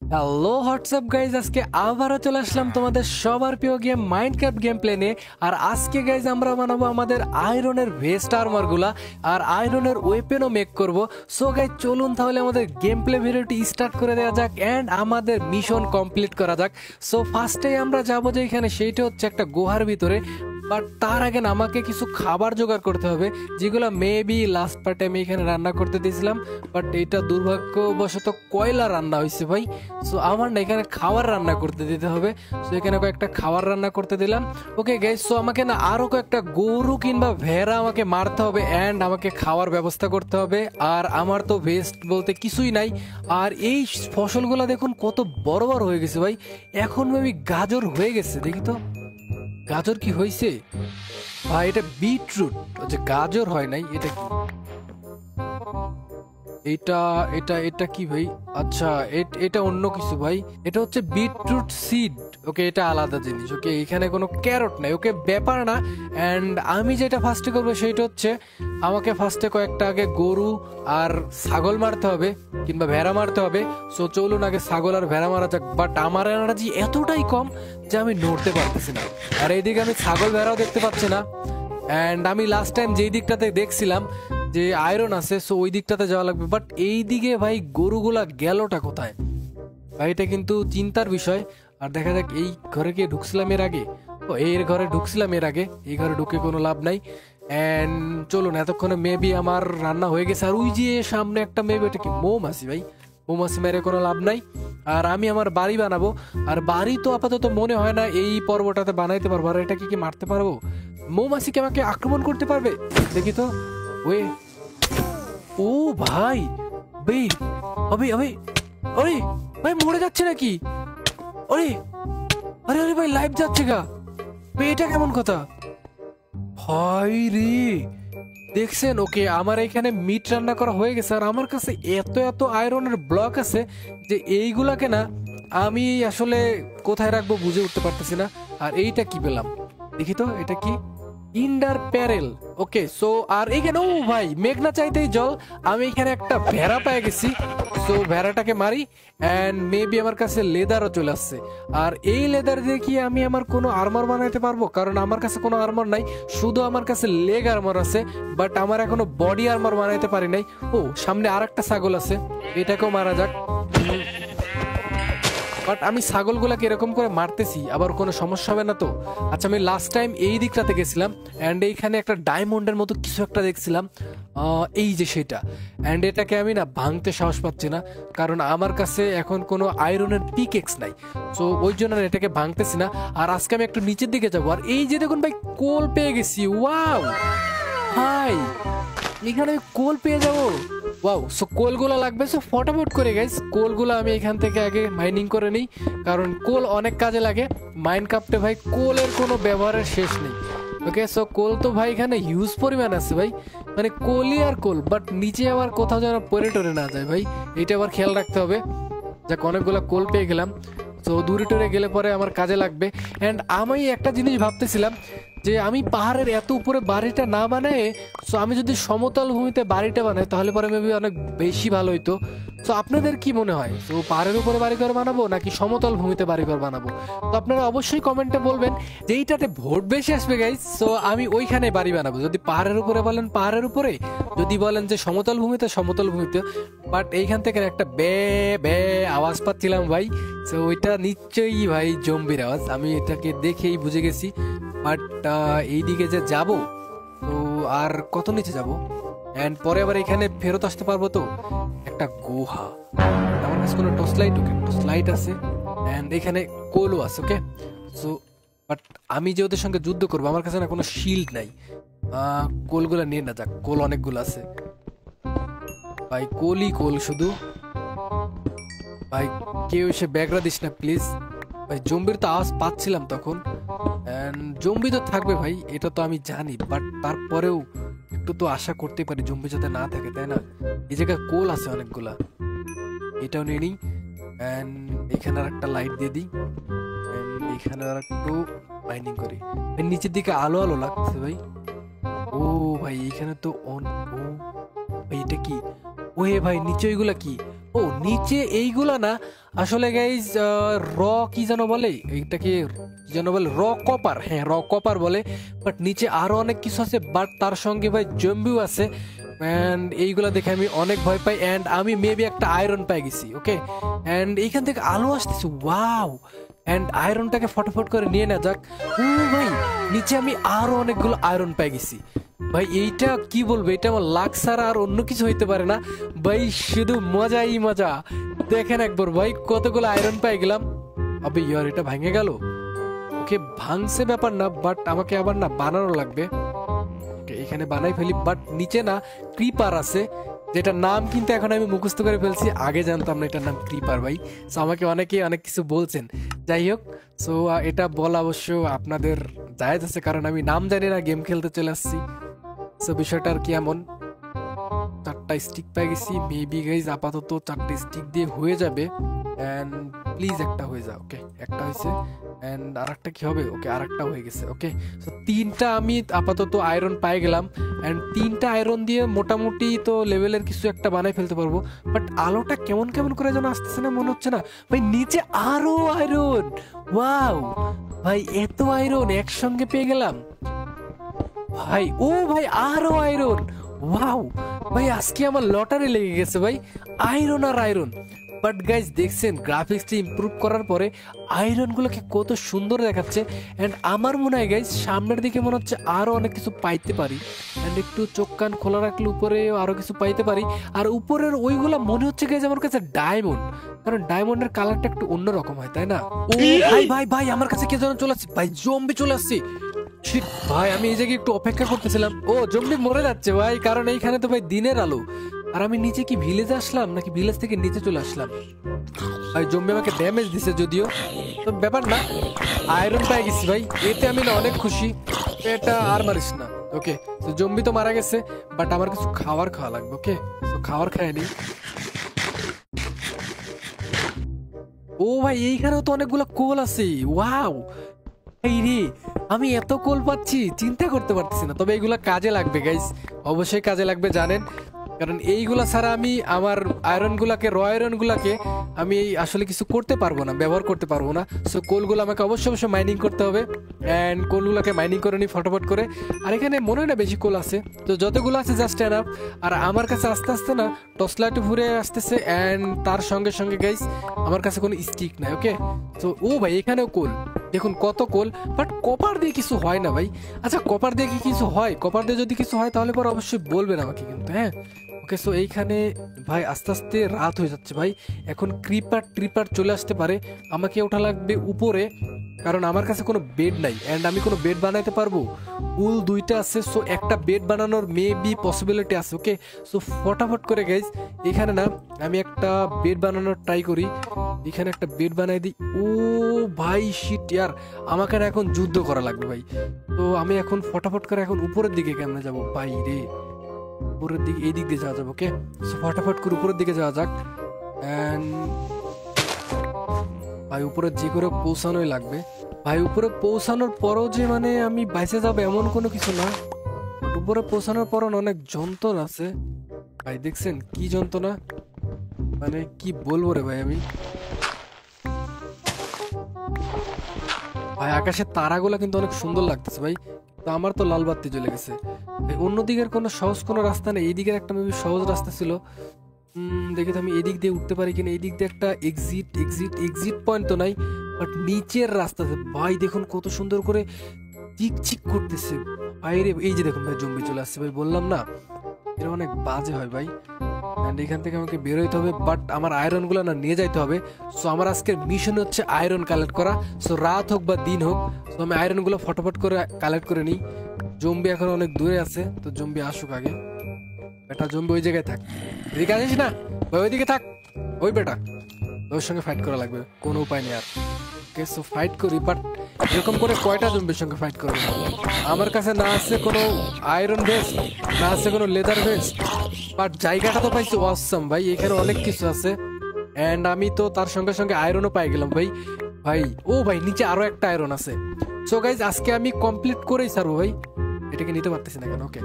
Hello WhatsApp guys, আজকে আবারও চলে আসলাম তোমাদের সবার প্রিয় গেম মাইনক্রাফট গেম প্লে নিয়ে। আর আজকে গাইজ আমরা বানাবো আমাদের আয়রনের ভেস্ট আর্মারগুলা আর আয়রনের ওয়েপেনও মেক করব। সো গাইজ চলুন তাহলে আমাদের গেম প্লে ভিডিওটি স্টার্ট করে দেওয়া যাক অ্যান্ড আমাদের মিশন কমপ্লিট করা যাক। সো ফার্স্টে আমরা যাবো যে এখানে, সেইটা হচ্ছে একটা গুহার ভিতরে। বাট তার আগে না আমাকে কিছু খাবার জোগাড় করতে হবে, যেগুলো মেবি লাস্ট পার্টে আমি এখানে রান্না করতে দিয়েছিলাম। বাট এটা দুর্ভাগ্যবশত কয়লা রান্না হয়েছে ভাই। সো আমার না এখানে খাবার রান্না করতে দিতে হবে। সো এখানে কয়েকটা খাবার রান্না করতে দিলাম। ওকে গাইস, সো আমাকে না আরও কয়েকটা গরু কিংবা ভেড়া আমাকে মারতে হবে অ্যান্ড আমাকে খাওয়ার ব্যবস্থা করতে হবে। আর আমার তো ভেস্ট বলতে কিছুই নাই। আর এই ফসলগুলো দেখুন কত বড় বড় হয়ে গেছে ভাই। এখন মেবি গাজর হয়ে গেছে, দেখি তো গাজর কি হয়েছে ভাই। এটা বিটরুট, যে গাজর হয় নাই। এটা কি? এটা এটা এটা কি ভাই? আচ্ছা এটা অন্য কিছু ভাই। এটা হচ্ছে বিটরুট সিড। ওকে, এটা আলাদা জিনিস। ওকে, এখানে কোনো ক্যারট নাই। ওকে, ব্যাপার না। অ্যান্ড আমি যেটা ফার্স্টে করবো সেটা হচ্ছে আমাকে ফার্স্টে কয়েকটা আগে গরু আর ছাগল মারতে হবে কিংবা ভেড়া মারতে হবে। সো চলুন আগে ছাগল আর ভেড়া মারা যাক। বাট আমার এনার্জি এতটাই কম যে আমি নড়তে পারতেছি না। আর এইদিকে আমি ছাগল ভেড়াও দেখতে পাচ্ছি না। অ্যান্ড আমি লাস্ট টাইম যেই দিকটাতে দেখছিলাম যে আয়রন আছে, সো ওই দিকটাতে যাওয়া লাগবে। বাট এই দিকে ভাই গরুগুলা গেলটা কোথায় ভাই? এটা কিন্তু চিন্তার বিষয়। আর দেখা যাক এই ঘরে গিয়ে ঢুকছিলাম এর আগে। ও, এর ঘরে ঢুকছিলাম এর আগে, এই ঘরে ঢুকে কোনো লাভ নাই। অ্যান্ড চলুন, এতক্ষণে মেবি আমার রান্না হয়ে গেছে। আর ওই যে সামনে একটা মেবি, এটা কি মৌমাছি ভাই? মৌমাছি মেরে কোনো লাভ নাই। আর আমি আমার বাড়ি বানাবো। আর বাড়ি তো আপাতত মনে হয় না এই পর্বটাতে বানাইতে পারবো। আর এটা কি মারতে পারবো? মৌমাছি কি আমাকে আক্রমণ করতে পারবে? দেখি তো। ওয়ে, ও ভাই, বে আবে আবে, আরে ভাই মরে যাচ্ছে নাকি? আরে আরে আরে ভাই লাইভ যাচ্ছে গা। বে, এটা কেমন কথা ভাই রে? দেখছেন? ওকে, আমার এখানে মিট রান্না করা হয়ে গেছে। আর আমার কাছে এত এত আয়রনের ব্লক আছে যে এইগুলাকে না আমি আসলে কোথায় রাখবো বুঝে উঠতে পারতেছি না। আর এইটা কি পেলাম দেখি তো, এটা কি? ইন্ডার প্যারেল। ওকে, সো আর এখানে, ও ভাই মেঘনা চাইতেই জল। আমি এখানে একটা ভেড়া পেয়ে গেছি। সো ভেড়াটাকে মারি অ্যান্ড মেবি আমার কাছে লেদারও চলে আসছে। আর এই লেদার দিয়ে কি আমি আমার কোনো আর্মার বানাইতে পারবো? কারণ আমার কাছে কোনো আর্মার নাই, শুধু আমার কাছে লেগ আর্মার আছে। বাট আমার এখনো বডি আর্মার বানাইতে পারি নাই। ও, সামনে আর একটা ছাগল আছে, এটাকেও মারা যাক। বাট আমি ছাগলগুলাকে এরকম করে মারতেছি, আবার কোনো সমস্যা হবে না তো? আচ্ছা, আমি লাস্ট টাইম এই দিকটাতে গেছিলাম অ্যান্ড এইখানে একটা ডায়মন্ডের মতো কিছু একটা দেখছিলাম, এই যে সেটা। অ্যান্ড এটাকে আমি না ভাঙতে সাহস পাচ্ছি না, কারণ আমার কাছে এখন কোনো আয়রনের পিকেক্স নাই। সো ওই জন্য আমি এটাকে ভাঙতেছি না। আর আজকে আমি একটু নিচের দিকে যাবো। আর এই যে দেখুন ভাই, কোল পেয়ে গেছি। ওয়াও ভাই, এখানে আমি কোল পেয়ে যাবো। ওয়াও, সো কোলগুলো লাগবে। সো ফটাফট করে গাইস কোলগুলো আমি এখান থেকে আগে মাইনিং করে নিই, কারণ কোল অনেক কাজে লাগে মাইনক্রাফটে ভাই। কোলের কোনো ব্যবহারের শেষ নেই। ওকে, সো কোল তো ভাই এখানে হিউজ পরিমাণ আছে ভাই, মানে কোলই আর কোল। বাট নিচে আবার কোথাও যেন পরে টরে না যায় ভাই, এটা আবার খেয়াল রাখতে হবে। যাক, অনেকগুলো কোল পেয়ে গেলাম। তো দূরে টরে গেলে পরে আমার কাজে লাগবে। অ্যান্ড আমি একটা জিনিস ভাবতেছিলাম যে আমি পাহাড়ের এত উপরে বাড়িটা না বানায়, সো আমি যদি সমতল ভূমিতে বাড়িটা বানাই তাহলে পরে মেবি অনেক বেশি ভালো হইতো। তো আপনাদের কি মনে হয়, তো পাহাড়ের উপরে বাড়িঘর বানাবো নাকি সমতল ভূমিতে বাড়িঘর বানাবো? তো আপনারা অবশ্যই কমেন্টে বলবেন। যেইটাতে ভোট বেশি আসবে গাইজ, সো আমি ওইখানে বাড়ি বানাবো। যদি পাহাড়ের উপরে বলেন পাহাড়ের উপরে, যদি বলেন যে সমতল ভূমিতে সমতল ভূমিতে। বাট এইখান থেকে একটা বে বে আওয়াজ পাচ্ছিলাম ভাই। তো ওইটা নিশ্চয়ই ভাই জম্বির আওয়াজ, আমি এটাকে দেখেই বুঝে গেছি। বাট এইদিকে যে যাব, তো আর কত নিচে যাব? অ্যান্ড পরে আবার এখানে ফেরত আসতে পারবো তো? একটা গুহা, আমার কাছে কোনো টর্চ লাইট, ওকে টর্চ লাইট আছে। অ্যান্ড এখানে কোলও আছে। ওকে, সো বাট আমি যে ওদের সঙ্গে যুদ্ধ করবো, আমার কাছে না কোনো শিল্ড নাই। কোলগুলো নিয়ে না যাক, কোল অনেকগুলো আছে ভাই। কোলই কোল শুধু ভাই। কেউ এসে ব্যাগরা দিস না প্লিজ ভাই। জম্বির তো আওয়াজ পাচ্ছিলাম তখন। জম্বি তো থাকবে ভাই, এটা তো আমি জানি। বাট তারপরেও একটু তো আশা করতে পারি জম্বি যাতে না থাকে, তাই না? এই জায়গায় কোল আছে অনেকগুলা, এটাও নিয়ে নিই। অ্যান্ড এখানে আর একটা লাইট দিয়ে দিই। এখানে আর একটু মাইনিং করি। নিচের দিকে আলো আলো লাগছে ভাই। ও ভাই, এখানে তো ও ভাই, এটা কি? ও হে ভাই, নিচে ওইগুলা কি? ও ও নিচে এইগুলা না আসলে গাইজ র কি যেন বলে, এইটাকে কি যেন বলে, র কপার, হ্যাঁ র কপার বলে। বাট নিচে আরো অনেক কিছু আছে, বাট তার সঙ্গে ভাই জম্বিও আছে। অ্যান্ড এইগুলা দেখে আমি অনেক ভয় পাই। অ্যান্ড আমি মেবি একটা আয়রন পেয়ে গেছি। ওকে, অ্যান্ড এইখান থেকে আলো আসতেছে, ওয়াও। অ্যান্ড আয়রনটাকে ফটাফট করে নিয়ে না যাক। ও ভাই নিচে আমি আরো অনেকগুলো আয়রন পেয়ে গেছি ভাই। এইটা কি বলবো, এটা আমার লাক ছাড়া আর অন্য কিছু হইতে পারে না ভাই, শুধু মজাই মজা। দেখেন একবার ভাই কতগুলো আয়রন পেয়ে গেলাম। আবে ইয়ার এটা ভেঙে গেল। ওকে ভাঙছে ব্যাপার না, বাট আমাকে আবার না বানানো লাগবে। এখানে বানাই ফেলি, বাট নিচে না ক্রিপার আছে, যেটার নাম কিন্তু এখন আমি মুখস্থ করে ফেলছি, আগে জানতাম না এটার নাম ক্রিপার ভাই। সো আমাকে অনেকে অনেক কিছু বলছেন, যাই হোক। সো এটা বলা অবশ্য আপনাদের জায়েজ আছে, কারণ আমি নাম জানি না, গেম খেলতে চলে আসছি। সো বিষয়টা আর কি এমন। 4টা স্টিক পেয়ে গেছি, মেবি গাইজ আপাতত 4টে স্টিক দিয়ে হয়ে যাবে। এন্ড প্লিজ একটা হয়ে যাও। ওকে একটা হয়েছে, এন্ড আরেকটা কি হবে? ওকে আরেকটা হয়ে গেছে। ওকে সো 3টা আমি আপাতত আয়রন পেয়ে গেলাম। এন্ড 3টা আয়রন দিয়ে মোটামুটি তো লেভেলের কিছু একটা বানাই ফেলতে পারবো। বাট আলোটা কেমন কেমন করে যেন আসতেছে না, মনে হচ্ছে না ভাই নিচে আরো আয়রন। ওয়াও ভাই এত আয়রন একসঙ্গে পেয়ে গেলাম ভাই। ও ভাই আরো আয়রন, ওয়াও ভাই আজকে আমার লটারি লেগে গেছে ভাই, আয়রন আর আয়রন। বাট গাইজ দেখছেন গ্রাফিক্সটা ইমপ্রুভ করার পরে আয়রন গুলোকে কত সুন্দর দেখাচ্ছে। এন্ড আমার মনে হয় গাইজ সামনের দিকে মনে হচ্ছে আরো অনেক কিছু পাইতে পারি। এন্ড একটু চোখ কান খোলা রাখলে উপরে আরো কিছু পাইতে পারি। আর উপরের ওইগুলা মনে হচ্ছে গাইজ আমার কাছে ডায়মন্ড, কারণ ডায়মন্ডের কালারটা একটু অন্যরকম হয়, তাই না? ও ভাই ভাই ভাই আমার কাছে কে যেন চলে আসছে ভাই, জম্বি চলে আসছে। শিট ভাই আমি এই জায়গায় একটু অপেক্ষা করতেছিলাম। ও জম্বি মরে যাচ্ছে ভাই, কারণ এইখানে তো ভাই দিনের আলো। আর আমি নিচে কি ভিলেজে আসলাম নাকি ভিলেজ থেকে নিচে চলে আসলাম? ভাই জম্বি আমাকে ড্যামেজ দিছে যদিও, তো ব্যাপার না, আয়রন পেয়ে গেছি ভাই, এতে আমি না অনেক খুশি। এটা আর মারিস না। ওকে তো জম্বি তো মারা গেছে, বাট আমার কিছু খাওয়া লাগবে। ওকে তো খাবার খায় নি। ও ভাই এইখানেও তো অনেকগুলো কোল আছে, ওয়াও। এই রে আমি এত কোল পাচ্ছি চিন্তা করতে পারতেছি না, তবে এইগুলা কাজে লাগবে গাইস, অবশ্যই কাজে লাগবে জানেন, কারণ এইগুলা ছাড়া আমি আমার আয়রন গুলাকে, র আয়রন গুলাকে আমি আসলে কিছু করতে পারবো না, ব্যবহার করতে পারবো না। সো কোলগুলো আমাকে অবশ্যই অবশ্যই মাইনিং করতে হবে। অ্যান্ড কোলগুলোকে মাইনিং করে নিই ফটাফট করে। আর এখানে মনে হয় না বেশি কোল আছে, তো যতগুলো আছে জাস্ট এনাফ। আর আমার কাছে আস্তে আস্তে না টর্চলাইট ঘুরে আসতেছে। অ্যান্ড তার সঙ্গে সঙ্গে গাইস আমার কাছে কোনো স্টিক নাই। ওকে তো ও ভাই এখানেও কোল, দেখুন কত কোল, বাট কপার দিয়ে কিছু হয় না ভাই। আচ্ছা কপার দিয়ে কি কিছু হয়? কপার দিয়ে যদি কিছু হয় তাহলে পরে অবশ্যই বলবেন আমাকে কিন্তু, হ্যাঁ। ওকে সো এইখানে ভাই আস্তে আস্তে রাত হয়ে যাচ্ছে ভাই, এখন ক্রিপার ট্রিপার চলে আসতে পারে, আমাকে ওঠা লাগবে উপরে, কারণ আমার কাছে কোনো বেড নাই। অ্যান্ড আমি কোনো বেড বানাইতে পারবো? উল 2টা আছে, সো একটা বেড বানানোর মেবি পসিবিলিটি আছে। ওকে সো ফটাফট করে গাইজ এখানে না আমি একটা বেড বানানোর ট্রাই করি, এখানে একটা বেড বানাই দিই। ও ভাই শিট ইয়ার, আমাকে না এখন যুদ্ধ করা লাগবে ভাই। তো আমি এখন ফটাফট করে এখন উপরের দিকে কেমনে যাবো ভাই রে? উপরের দিকে, এই দিক দিয়ে যাওয়া যাবে। ওকে সো ফটাফট করে উপরের দিকে যাওয়া যাক। এন্ড ভাই উপরে যে করে পৌঁছানোই লাগবে ভাই। উপরে পৌঁছানোর পরও যে মানে আমি বাইসে যাবো এমন কোনো কিছু না, উপরে পৌঁছানোর পরও অনেক যন্ত্রণা আছে ভাই। দেখছেন কি যন্ত্রণা, মানে কি বলবো রে ভাই আমি। ভাই আকাশের তারাগুলো কিন্তু অনেক সুন্দর লাগতেছে ভাই, তো আমার তো লাল বাতি জ্বলে গেছে। অন্য দিকের কোনো সহজ কোনো রাস্তা নেই, এই দিকের একটা মেবি সহজ রাস্তা ছিল। দেখে তো আমি এদিক দিয়ে উঠতে পারি কিনা। এই দিক দিয়ে একটা এক্সিট পয়েন্ট তো নাই, বাট নিচের রাস্তাতে ভাই দেখুন কত সুন্দর করে চিকচিক করতেছে বাইরে। এই যে দেখুন ভাই জম্বি চলে আসছে ভাই, বললাম না এটা অনেক বাজে হয় ভাই। এন্ড এখান থেকে আমাকে বের হইতে হবে, বাট আমার আয়রন গুলো না নিয়ে যাইতে হবে। সো আমার আজকের মিশন হচ্ছে আয়রন কালেক্ট করা। সো রাত হোক বা দিন হোক, সো আমি আয়রন গুলো ফটাফট করে কালেক্ট করে নিই। জম্বি এখন অনেক দূরে আছে, তো জম্বি আসুক আগে। বেটা জম্বি ওই জায়গায় থাক, এদিকে আসিস না ভাই, ওইদিকে থাক। ওই বেটা ওর সঙ্গে ফাইট করা লাগবে, কোনো উপায় নেই আর। ওকে সো ফাইট করি, বাট এরকম করে কয়টা জম্বির সঙ্গে ফাইট করবো? আমার কাছে না আছে কোনো আয়রন ভেস্ট, না আছে কোনো লেদার ভেস্ট, বাট জায়গাটা তো পাইছি অসাম ভাই, এখানে অনেক কিছু আছে। এন্ড আমি তো তার সঙ্গে সঙ্গে আয়রনও পাই গেলাম ভাই। ভাই ও ভাই নিচে আরো একটা আয়রন আছে। সো গাইজ আজকে আমি কমপ্লিট করেই ছাড়বো ভাই, এটাকে নিতে পারতেছি না কেন? ওকে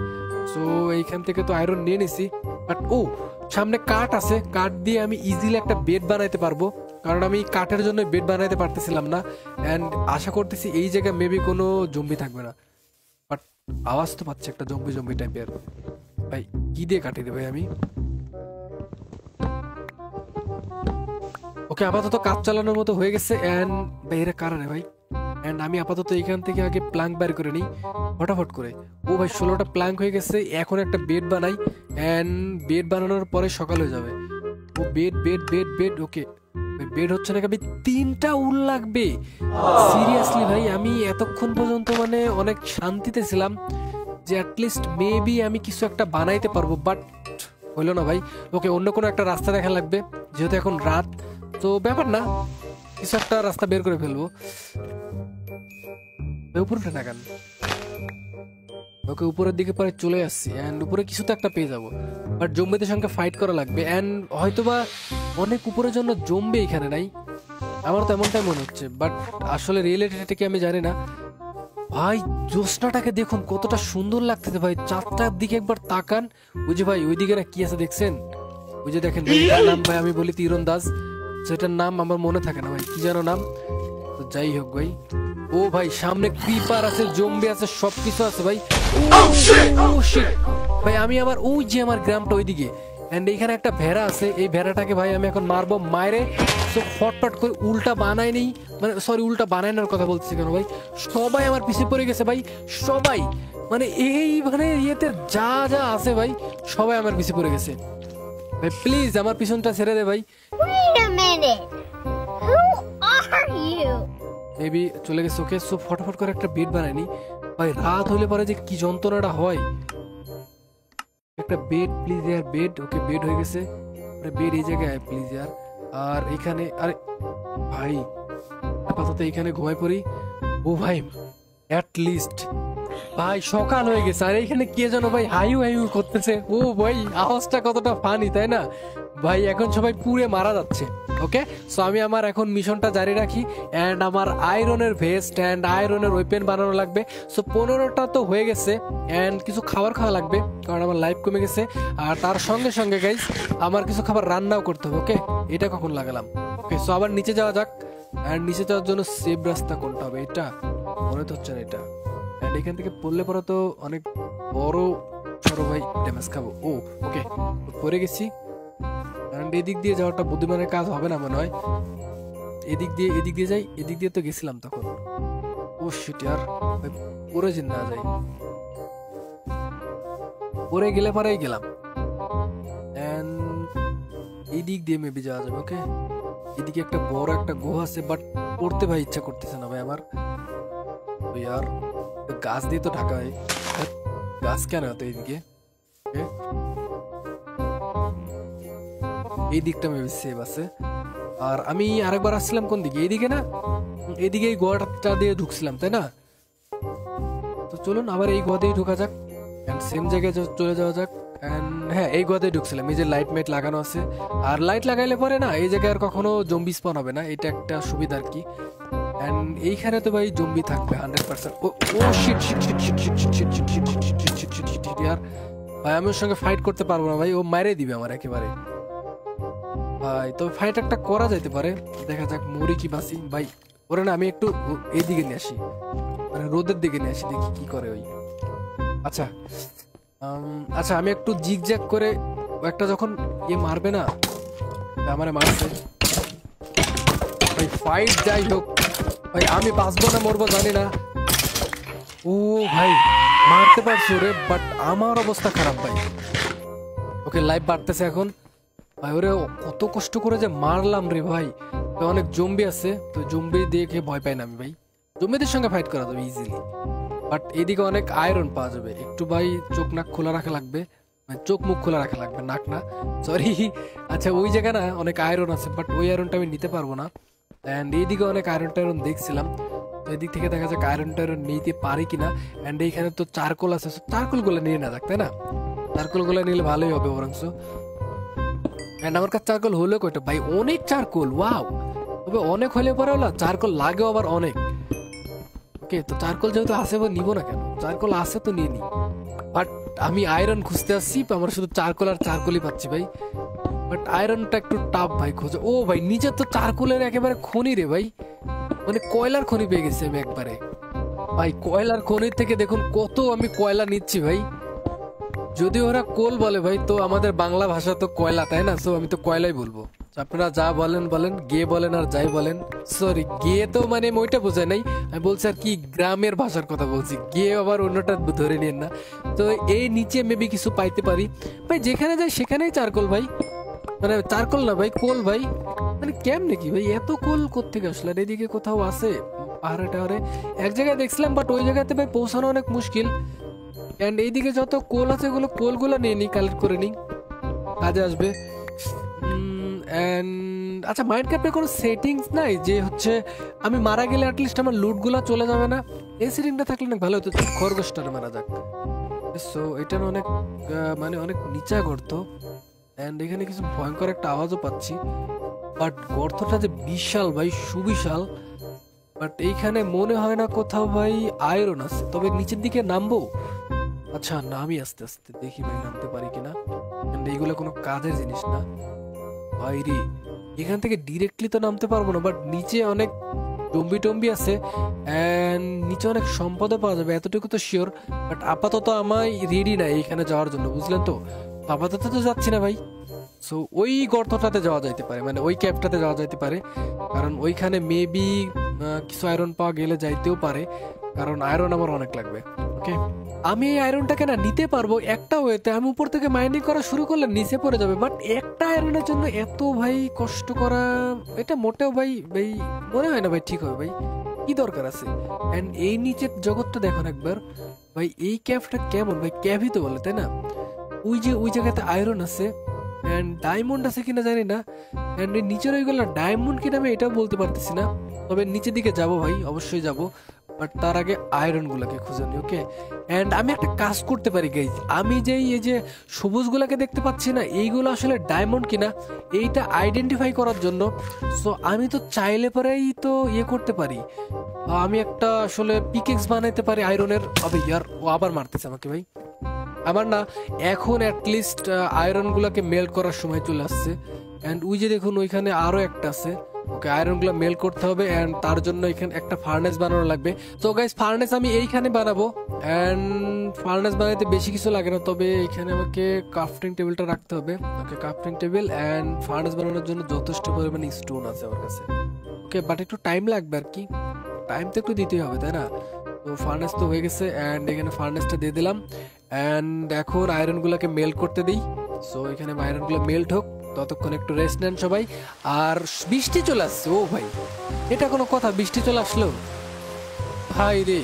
সো এইখান থেকে তো আয়রন নিয়ে নিছি, বাট ও সামনে কাঠ আছে, কাঠ দিয়ে আমি ইজিলি একটা বেড বানাইতে পারবো, কারণ আমি কাঠের জন্য বেড বানাইতে পারতেছিলাম না। এন্ড আশা করতেছি এই জায়গায় মেবি কোনো জম্বি থাকবে না, বাট আওয়াজ তো পাচ্ছে একটা জম্বি জম্বি টাইপের। ভাই কি দিয়ে কাটি দেবে আমি? ওকে, আপাতত কাজ চালানোর মতো হয়ে গেছে। এন্ড বাইরে কারণে ভাই, এন্ড আমি আপাতত এখান থেকে আগে প্ল্যাঙ্ক বের করে নিই ফটাফট করে। ও ভাই 16টা প্ল্যাঙ্ক হয়ে গেছে, এখন একটা বেড বানাই। এন্ড বেড বানানোর পরে সকাল হয়ে যাবে। Oh bed bed bed bed, okay bed হচ্ছে না, আমি 3টা উল লাগবে। সিরিয়াসলি ভাই, আমি এতক্ষণ পর্যন্ত মানে অনেক শান্তিতে ছিলাম যে অ্যাটলিস্ট মেবি আমি কিছু একটা বানাইতে পারবো, বাট হইলো না ভাই। ওকে, অন্য কোনো একটা রাস্তা দেখা লাগবে, যেহেতু এখন রাত, তো ব্যাপার না, কিছু একটা রাস্তা বের করে ফেলবো। উপরে টাকান, ওকে উপরের দিকে পরে চলে আসছি। এন্ড উপরে কিছু তো একটা পেয়ে যাবো, বাট জম্বিদের সঙ্গে ফাইট করা লাগবে। এন্ড হয়তোবা অনেক উপরের জন্য জম্বি এখানে নাই, আমার তো এমনটাই মনে হচ্ছে, বাট আসলে রিয়েলিটিটা কি আমি জানি না। ভাই জ্যোৎস্নাটাকে দেখুন কতটা সুন্দর লাগতেছে ভাই, চারটার দিকে একবার তাকান। ওই যে ভাই ওইদিকে না কি আছে দেখছেন? ওই যে দেখেন নাম, ভাই আমি বলি তীরন্দাজ, সেটার নাম আমার মনে থাকে না ভাই, কি যেন নাম, তো যাই হোক ভাই। ও ভাই সামনে ক্রিপার আছে, জম্বি আছে, সবকিছু আছে ভাই। ও শিট ভাই, আমি আবার ওই যে আমার গ্রামটা ওইদিকে, এন্ড এইখানে একটা ভেড়া আছে, এই ভেড়াটাকে ভাই আমি এখন মারবো। মায়েরে তো ফটফট করে উল্টা বানাই নেই, মানে সরি উল্টা বানাইনার কথা বলতেছি কেন ভাই, সবাই আমার পিছিয়ে পড়ে গেছে ভাই, সবাই মানে এই মানে ইয়েতে যা যা আছে ভাই সবাই আমার পিছিয়ে পড়ে গেছে ভাই। প্লিজ আমার পিছনটা ছেড়ে দে ভাই। মেবি চলে গেছে। ওকে, সো ফটাফট করে একটা বেড বানাইনি ভাই, রাত হলে পরে যে কি যন্ত্রণাটা হয়। একটা bed please year, bed. Okay bed হয়ে গেছে, বেড এই জায়গায় প্লিজ ইয়ার। আর এখানে আরে ভাই আপাতত এখানে ঘুমাই পড়ি। ও ভাই অ্যাট লিস্ট ভাই সকাল হয়ে গেছে, আর এখানে কে যেন ভাই হাইউ হাইউ করতেছে। ও ভাই আওয়াজটা কতটা ফানি তাই না ভাই, এখন সবাই পুড়ে মারা যাচ্ছে। ওকে, সো আমি আমার এখন মিশনটা জারি রাখি। অ্যান্ড আমার আয়রনের ভেস্ট অ্যান্ড আয়রনের ওয়েপেন বানানো লাগবে। সো 15টা তো হয়ে গেছে, অ্যান্ড কিছু খাবার খাওয়া লাগবে কারণ আমার লাইফ কমে গেছে। আর তার সঙ্গে সঙ্গে গাইজ আমার কিছু খাবার রান্নাও করতে হবে। ওকে, এটা কখন লাগালাম? ওকে, সো আবার নিচে যাওয়া যাক। অ্যান্ড নিচে যাওয়ার জন্য সেভ রাস্তা কোনটা হবে? এটা মনে তো হচ্ছে না এটা। অ্যান্ড এখান থেকে পড়লে পরে তো অনেক বড় সরো ভাই ড্যামেজ খাবো। ও ওকে, পড়ে গেছি। এদিক দিয়ে যাওয়াটা বুদ্ধিমানের কাজ হবে না মনে হয়। এদিক দিয়ে যাই, এদিক দিয়ে তো গেছিলাম তখন। ও শিট ইয়ার, পরে যে না যাই, পরে গেলে পরেই গেলাম। এদিক দিয়ে মেবি যাওয়া যাবে। ওকে, এদিকে একটা বড় একটা গুহা আছে, বাট পড়তে ভাই ইচ্ছা করতেছে না ভাই আমার। ইয়ার গাছ দিয়ে তো ঢাকা হয়, গাছ কেন হতো এইদিকে? এই দিকটা মেবি সেভ আছে। আর আমি আরেকবার আসছিলাম কোন দিকে? এইদিকে না, এইদিকে এই গোয়াটা দিয়ে ঢুকছিলাম তাই না? তো চলুন আবার এই গোয়া দিয়ে ঢোকা যাক, সেম জায়গায় চলে যাওয়া যাক। হ্যাঁ, এই গোয়াতে ঢুকছিলাম, এই যে লাইট মাইট লাগানো আছে। আর লাইট লাগাইলে পরে না এই জায়গায় আর কখনো জম্বি স্পন হবে না, এটা একটা সুবিধা আর কি। এইখানে তো ভাই জম্বি থাকবে 100%। Oh shit shit shit shit shit shit shit shit shit shit shit shit shit shit ইয়ার ভাই, আমি ওর সঙ্গে ফাইট করতে পারবো না ভাই, ও মারে দিবে আমার একেবারে ভাই। তবে ফাইট একটা করা যাইতে পারে, দেখা যাক মরি কি বাঁচি ভাই। ওরে না আমি একটু এইদিকে নিয়ে আসি, মানে রোদের দিকে নিয়ে আসি, দেখি কি করে ওই। আচ্ছা আচ্ছা, আমি একটু জিগজ্যাগ করে একটা যখন ইয়ে মারবে না, আমারে মারছে ভাই। ফাইট যাই হোক ভাই, আমি বাঁচবো না মরবো জানি না। ও ভাই মারতে পারছো রে, বাট আমার অবস্থা খারাপ ভাই। ওকে, লাইফ বাড়তেছে এখন ভাই। ওরে কত কষ্ট করে যে মারলাম রে ভাই। অনেক জম্বি আছে, তো জম্বি দেখে ভয় পাই না আমি ভাই, জম্বিদের সঙ্গে ফাইট করা যাবে ইজিলি। বাট এদিকে অনেক আয়রন পাওয়া যাবে, একটু ভাই চোখ নাক খোলা রাখা লাগবে, মানে চোখ মুখ খোলা রাখা লাগবে, নাক না সরি। আচ্ছা ওই জায়গা না অনেক আয়রন আছে, বাট ওই আয়রনটা আমি নিতে পারবো না। অ্যান্ড এইদিকে অনেক আয়রন টায়রন দেখছিলাম, তো এদিক থেকে দেখা যাক আয়রন টায়রন নিতে পারি কিনা। অ্যান্ড এইখানে তো চারকোল আছে, চারকোল গুলো নিয়ে না যাক তাই না, চারকোল গুলো নিলে ভালোই হবে বরঞ্চ। এন্ড আমার কাছে চারকোল হলো কয়টা ভাই? অনেক চারকোল, ওয়াও। তবে অনেক হলে পরে হলো চারকোল লাগেও আবার অনেক। ওকে, তো চারকোল যেহেতু আছে নিব না কেন, চারকোল আছে তো নিয়ে নি। বাট আমি আয়রন খুঁজতে আসছি, আমার শুধু চারকোল আর চারকোলই পাচ্ছি ভাই। বাট আয়রনটা একটু টাফ ভাই খোঁজে। ও ভাই নিচে তো চারকোলের একেবারে খনি রে ভাই, মানে কয়লার খনি পেয়ে গেছি আমি একবারে ভাই। কয়লার খনির থেকে দেখুন কত আমি কয়লা নিচ্ছি ভাই। যদি ওরা কোল বলে ভাই, তো আমাদের বাংলা ভাষা তো কয়লা, তাই না? সো আমি তো কয়লাই বলবো। আপনারা যা বলেন বলেন, গে বলেন আর যাই বলেন। সরি, গে তো মানে আমি ওইটা বোঝাই নাই, আমি বলছি আর কি গ্রামের ভাষার কথা বলছি। গে আবার অন্যটা ধরে নিন না। তো এই নিচে মেবি কিছু পাইতে পারি ভাই। যেখানে যাই সেখানেই চারকোল ভাই, মানে চারকোল না ভাই, কোল ভাই। মানে কেমনে কি ভাই এত কোল কোত্থেকে আসলে? আর এদিকে কোথাও আছে পাহাড়ে টাহারে এক জায়গায় দেখছিলাম, বাট ওই জায়গাতে ভাই পৌঁছানো অনেক মুশকিল। এন্ড এইদিকে যত কোল আছে এগুলো কোলগুলো নিয়ে নি, কালেক্ট করে নি, কাজে আসবে। আচ্ছা, মাইনক্রাফটে কোনো সেটিংস নাই যে হচ্ছে আমি মারা গেলে অ্যাটলিস্ট আমার লুটগুলো চলে যাবে না? এই সেটিংটা থাকলে অনেক ভালো হতো। খরগোশটার মারা যাক। সো এটা অনেক মানে অনেক নিচা গর্ত, এন্ড এখানে কিছু ভয়ঙ্কর একটা আওয়াজও পাচ্ছি। বাট গর্তটা যে বিশাল ভাই, সুবিশাল। বাট এইখানে মনে হয় না কোথাও ভাই আয়রন আছে। তবে নিচের দিকে নামবো। আচ্ছা নামি আস্তে আস্তে, দেখি ভাই নামতে পারি কিনা। এইগুলো কোনো কাজের জিনিস না ভাই রে। এখান থেকে ডিরেক্টলি তো নামতে পারবো না, বাট নিচে অনেক টম্বি টম্বি আছে এন্ড নিচে অনেক সম্পদও পাওয়া যাবে, এতটুকু তো শিওর। বাট আপাতত আমায় রেডি নাই এখানে যাওয়ার জন্য, বুঝলেন তো? আপাতত তো যাচ্ছি না ভাই। সো ওই গর্তটাতে যাওয়া যাইতে পারে, মানে ওই ক্যাপটাতে যাওয়া যাইতে পারে, কারণ ওইখানে মেবি কিছু আয়রন পাওয়া গেলে যাইতেও পারে, কারণ আয়রন আমার অনেক লাগবে। ওকে, আমি এই আয়রনটাকে না নিতে পারবো একটা ওয়েতে। আমি উপর থেকে মাইনিং করা শুরু করলে নিচে পড়ে যাবে, বাট একটা আয়রনের জন্য এত ভাই কষ্ট করা, এটা মোটেও ভাই ভাই মনে হয় না ভাই ঠিক হবে ভাই। কি দরকার আছে? এন্ড এই নিচের জগৎটা দেখুন একবার ভাই। এই ক্যাফটা কেমন ভাই? ক্যাভই তো বলে, তাই না? ওই যে ওই জায়গাতে আয়রন আছে এন্ড ডায়মন্ড আছে কিনা জানি না। এন্ড এই নিচের ওইগুলো ডায়মন্ড কিনা আমি এটাও বলতে পারতেছি না। তবে নিচের দিকে যাব ভাই, অবশ্যই যাব, বাট তার আগে আয়রন গুলাকে খুঁজে নি। ওকে, এন্ড আমি একটা কাজ করতে পারি গাইজ। আমি যে এই যে সবুজ গুলাকে দেখতে পাচ্ছি না, এইগুলো আসলে ডায়মন্ড কিনা এইটা আইডেন্টিফাই করার জন্য। সো আমি তো চাইলে পরেই তো ইয়ে করতে পারি, আমি একটা আসলে পিকেক্স বানাইতে পারি আয়রনের। আবে ইয়ার, ও আবার মারতেছে আমাকে ভাই। আমার না এখন অ্যাটলিস্ট আয়রন গুলাকে মেল্ট করার সময় চলে আসছে। এন্ড ওই যে দেখুন ওইখানে আরো একটা আছে। ওকে, আয়রন গুলো মেল্ট করতে হবে এন্ড তার জন্য এখানে একটা ফার্নেস বানানো লাগবে। তো গাইস, ফার্নেস আমি এইখানে বানাবো এন্ড ফার্নেস বানাইতে বেশি কিছু লাগে না, তবে এখানে আমাকে ক্রাফটিং টেবিলটা রাখতে হবে। ওকে, ক্রাফটিং টেবিল এন্ড ফার্নেস বানানোর জন্য যথেষ্ট পরিমাণে স্টোন আছে আমার কাছে। ওকে, বাট একটু টাইম লাগবে আর কি, টাইম তো একটু দিতেই হবে, তাই না? তো ফার্নেস তো হয়ে গেছে এন্ড এখানে ফার্নেসটা দিয়ে দিলাম এন্ড এখন আয়রন গুলাকে মেল্ট করতে দিই। সো এখানে আয়রন গুলো মেল্ট হোক, ততক্ষণ একটু রেস্ট নেন সবাই। আর বৃষ্টি চলে আসছে। ও ভাই, এটা কোনো কথা? বৃষ্টি চলে আসলো ভাই রে।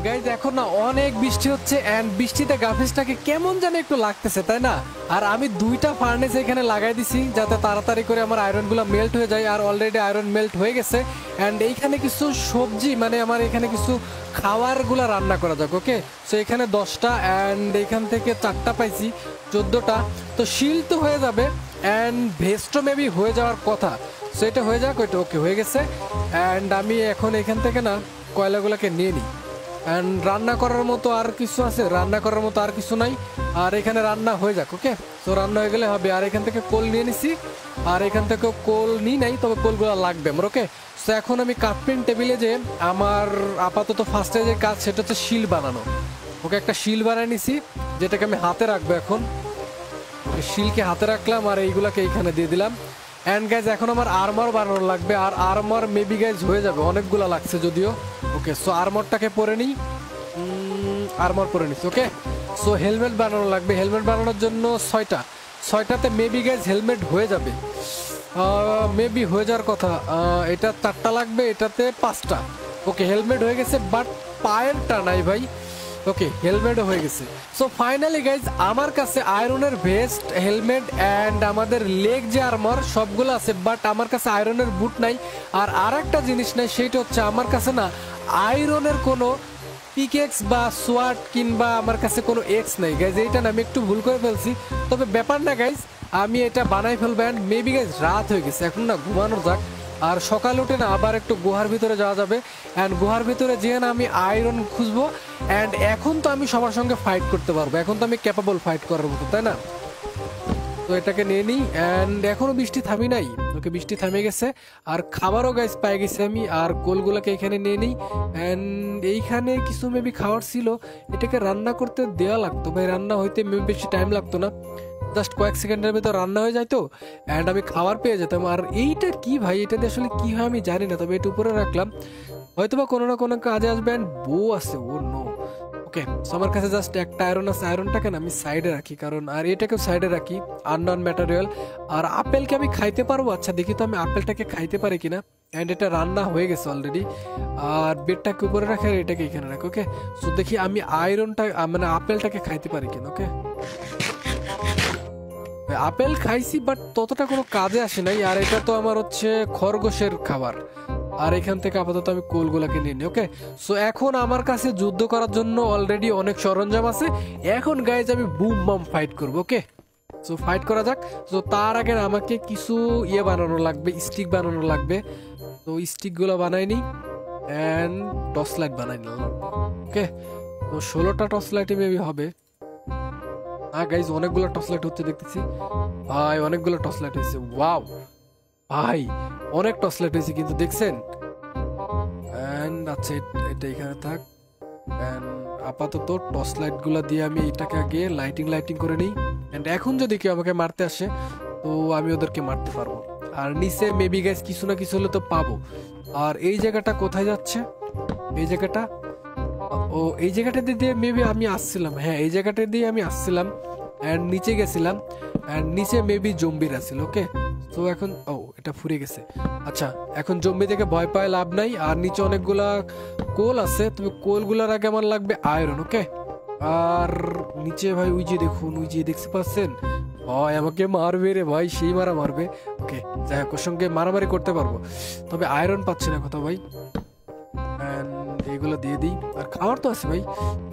গাইজ এখন না অনেক বৃষ্টি হচ্ছে এন্ড বৃষ্টিতে গাফিসটাকে কেমন জানি একটু লাগতেছে, তাই না? আর আমি দুইটা ফার্নেস এখানে লাগাই দিছি যাতে তাড়াতাড়ি করে আমার আয়রন গুলো মেল্ট হয়ে যায়। আর অলরেডি আয়রন মেল্ট হয়ে গেছে এন্ড এইখানে কিছু সবজি, মানে আমার এখানে কিছু খাবার গুলা রান্না করা যাক। ওকে, সো এখানে 10টা এন্ড এখান থেকে 4টা পাইছি, 14টা। তো শিল তো হয়ে যাবে এন্ড ভেস্টও মেবি হয়ে যাওয়ার কথা। সো এটা হয়ে যাক। ওইটা ওকে হয়ে গেছে এন্ড আমি এখন এখান থেকে না কয়লাগুলোকে নিয়ে নিই। এন্ড রান্না করার মতো আর কিছু আছে? রান্না করার মতো আর কিছু নাই। আর এখানে রান্না হয়ে যাক। ওকে, তো রান্না হয়ে গেলে হবে। আর এখান থেকে কোল নিয়ে নিছি, আর এখান থেকে কোল নিই নাই, তবে কোলগুলো লাগবে আমার। ওকে, তো এখন আমি ক্রাফটিং টেবিলে যে আমার আপাতত ফার্স্টে যে কাজ সেটা হচ্ছে শিল বানানো। ওকে, একটা শিল বানিয়ে নিছি যেটাকে আমি হাতে রাখবো। এখন শিলকে হাতে রাখলাম আর এইগুলাকে এইখানে দিয়ে দিলাম। এন্ড গাইজ এখন আমার আর্মার বানানো লাগবে, আর আর্মার মেবি গাইজ হয়ে যাবে, অনেকগুলা লাগছে যদিও। ওকে, সো আর্মারটাকে পরে নিই। আর্মার পরে নিচ্ছি। ওকে, সো হেলমেট বানানো লাগবে। হেলমেট বানানোর জন্য 6টাতে মেবি গাইজ হেলমেট হয়ে যাবে, মেবি হয়ে যাওয়ার কথা। এটা 4টা লাগবে, এটাতে 5টা। ওকে, হেলমেট হয়ে গেছে, বাট পায়েরটা নাই ভাই। ওকে, হেলমেটও হয়ে গেছে। সো ফাইনালি গাইজ আমার কাছে আয়রনের ভেস্ট, হেলমেট এন্ড আমাদের লেগ যে আর্মার সবগুলো আছে, বাট আমার কাছে আয়রনের বুট নাই। আর একটা জিনিস নাই, সেটা হচ্ছে আমার কাছে না আয়রনের কোনো পিকেক্স বা সোয়ার্ড কিংবা আমার কাছে কোনো এক্স নাই গাইজ। এইটা না আমি একটু ভুল করে ফেলছি, তবে ব্যাপার না গাইজ, আমি এটা বানাই ফেলবো। এন্ড মেবি গাইজ রাত হয়ে গেছে, এখন না ঘুমানো যাক। আর সকাল উঠে না আবার একটু গুহার ভিতরে যাওয়া যাবে, অ্যান্ড গুহার ভিতরে যেয়ে না আমি আয়রন খুঁজবো। অ্যান্ড এখন তো আমি সবার সঙ্গে ফাইট করতে পারবো, এখন তো আমি ক্যাপাবল ফাইট করার মতো, তাই না? তো এটাকে নিয়ে নিই। অ্যান্ড এখনো বৃষ্টি থামি নাই, ওকে বৃষ্টি থামে গেছে। আর খাবারও গাইস পাই গেছি আমি। আর কোলগুলোকে এখানে নিয়ে নিই। অ্যান্ড এইখানে কিছু মেবি খাওয়ার ছিল, এটাকে রান্না করতে দেওয়া লাগতো ভাই, রান্না হইতে মেবি বেশি টাইম লাগতো না, জাস্ট কয়েক সেকেন্ডের ভিতর রান্না হয়ে যাইতো অ্যান্ড আমি খাবার পেয়ে যেতাম। আর এইটা কি ভাই, এটা দিয়ে আসলে কি হয় আমি জানি না, তবে এটা উপরে রাখলাম, হয়তোবা কোনো না কোনো কাজে আসবে। অ্যান্ড বউ আছে, ও নো। ওকে, আমার কাছে জাস্ট একটা আয়রন আছে, আয়রনটাকে না আমি সাইডে রাখি, কারণ আর এটাকেও সাইডে রাখি, আননন ম্যাটেরিয়াল। আর আপেলকে আমি খাইতে পারবো, আচ্ছা দেখি তো আমি আপেলটাকে খাইতে পারি কিনা। অ্যান্ড এটা রান্না হয়ে গেছে অলরেডি। আর বেডটাকে উপরে রাখে আর এটাকে এখানে রাখি। ওকে, সো দেখি আমি আয়রনটা মানে আপেলটাকে খাইতে পারি কিনা। ওকে, আপেল খাইছি বাট ততটা কোনো কাজে আসে নাই। আর এটা তো আমার হচ্ছে খরগোশের খাবার। আর এখান থেকে আপাতত আমি কোলগুলাকে নিয়ে নিই। ওকে, সো এখন আমার কাছে যুদ্ধ করার জন্য অলরেডি অনেক সরঞ্জাম আছে। এখন গাইজ আমি বুম বাম ফাইট করবো। ওকে, সো ফাইট করা যাক। সো তার আগে আমাকে কিছু ইয়ে বানানো লাগবে, স্টিক বানানো লাগবে। তো স্টিকগুলো বানাই নিই অ্যান্ড টর্চ লাইট বানাই নিলাম। ওকে, তো 16টা টর্চ লাইটই মেবি হবে। হ্যাঁ গাইজ, অনেকগুলো টর্চ লাইট হচ্ছে দেখতেছি ভাই, অনেকগুলো টর্চ লাইট হয়েছে। ওয়াও ভাই, অনেক টর্চ লাইট হয়েছে কিন্তু, দেখছেন? এন্ড আচ্ছা, এটা এখানে থাক। এন্ড আপাতত টর্চ লাইট গুলা দিয়ে আমি এটাকে আগে লাইটিং করে নিই। এন্ড এখন যদি কেউ আমাকে মারতে আসে তো আমি ওদেরকে মারতে পারবো। আর নিচে মেবি গাইজ কিছু না কিছু হলে তো পাবো। আর এই জায়গাটা কোথায় যাচ্ছে? এই জায়গাটা, ও এই জায়গাটা দিয়ে মেবি আমি আসছিলাম। হ্যাঁ, এই জায়গাটা দিয়ে আমি আসছিলাম অ্যান্ড নিচে গেছিলাম অ্যান্ড নিচে মেবি জম্বির আছিল। ওকে, তো এখন এটা ফুরিয়ে গেছে। আচ্ছা, এখন জম্বি থেকে ভয় পায় লাভ নাই। আর নিচে অনেকগুলা কোল আছে, তবে কোলগুলার আগে আমার লাগবে আয়রন। ওকে, আর নিচে ভাই ওই যে দেখুন, ওই যে দেখতে পাচ্ছেন ভাই, আমাকে মারবে রে ভাই, সেই মারবে। ওকে, যাই হোক, ওর সঙ্গে মারামারি করতে পারবো, তবে আয়রন পাচ্ছি না কোথাও ভাই। এগুলো দিয়ে দিই। আর খাবার তো আছে ভাই,